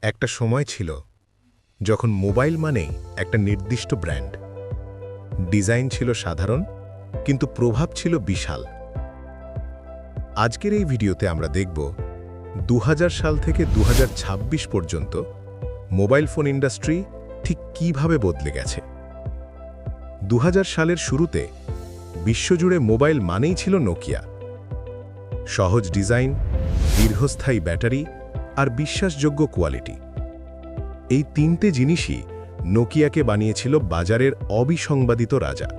একটা সময় ছিল যখন মোবাইল মানেই একটা নির্দিষ্ট ব্র্যান্ড। ডিজাইন ছিল সাধারণ, কিন্তু প্রভাব ছিল বিশাল। আজকের এই ভিডিওতে আমরা দেখব 2000 সাল থেকে 2026 পর্যন্ত মোবাইল ফোন ইন্ডাস্ট্রি ঠিক কিভাবে বদলে গেছে। 2000 সালের শুরুতে বিশ্বজুড়ে মোবাইল মানেই ছিল নোকিয়া। সহজ ডিজাইন, দীর্ঘস্থায়ী ব্যাটারি আর বিশ্বাসযোগ্য কোয়ালিটি, এই তিনটে জিনিসই নোকিয়াকে বানিয়েছিল বাজারের অবিসংবাদিত রাজা।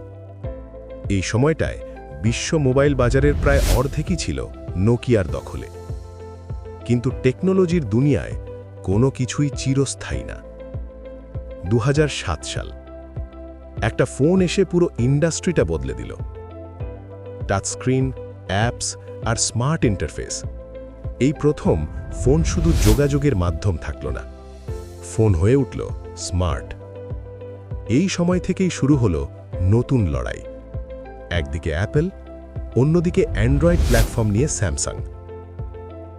এই সময়টায় বিশ্ব মোবাইল বাজারের প্রায় অর্ধেকই ছিল নোকিয়ার দখলে। কিন্তু টেকনোলজির দুনিয়ায় কোনো কিছুই চিরস্থায়ী না। 2007 সাল একটা ফোন এসে পুরো ইন্ডাস্ট্রিটা বদলে দিল। টাচস্ক্রিন, অ্যাপস আর স্মার্ট ইন্টারফেস। এই প্রথম ফোন শুধু যোগাযোগের মাধ্যম থাকল না, ফোন হয়ে উঠল স্মার্ট। এই সময় থেকেই শুরু হলো নতুন লড়াই। একদিকে অ্যাপল, অন্যদিকে অ্যান্ড্রয়েড প্ল্যাটফর্ম নিয়ে স্যামসাং।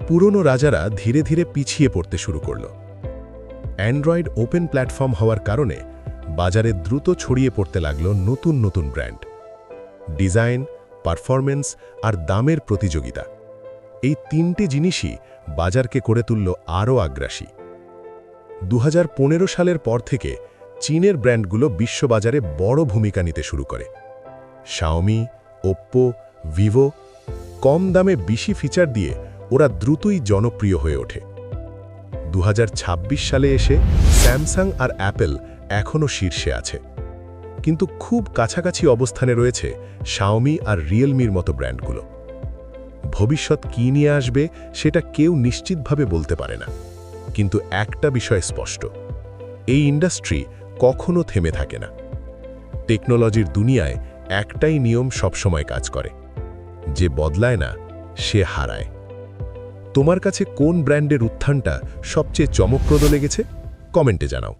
পুরনো রাজারা ধীরে ধীরে পিছিয়ে পড়তে শুরু করল। অ্যান্ড্রয়েড ওপেন প্ল্যাটফর্ম হওয়ার কারণে বাজারে দ্রুত ছড়িয়ে পড়তে লাগল নতুন নতুন ব্র্যান্ড। ডিজাইন, পারফরমেন্স আর দামের প্রতিযোগিতা, এই তিনটে জিনিসই বাজারকে করে তুলল আরও আগ্রাসী। 2015 সালের পর থেকে চীনের ব্র্যান্ডগুলো বিশ্ববাজারে বড় ভূমিকা নিতে শুরু করে। শাওমি, ওপ্পো, ভিভো, কম দামে বেশি ফিচার দিয়ে ওরা দ্রুতই জনপ্রিয় হয়ে ওঠে। 2026 সালে এসে স্যামসাং আর অ্যাপল এখনও শীর্ষে আছে, কিন্তু খুব কাছাকাছি অবস্থানে রয়েছে শাওমি আর রিয়েলমির মতো ব্র্যান্ডগুলো। ভবিষ্যৎ কী নিয়ে আসবে সেটা কেউ নিশ্চিতভাবে বলতে পারে না, কিন্তু একটা বিষয় স্পষ্ট, এই ইন্ডাস্ট্রি কখনো থেমে থাকে না। টেকনোলজির দুনিয়ায় একটাই নিয়ম সবসময় কাজ করে, যে বদলায় না সে হারায়। তোমার কাছে কোন ব্র্যান্ডের উত্থানটা সবচেয়ে চমকপ্রদ লেগেছে? কমেন্টে জানাও।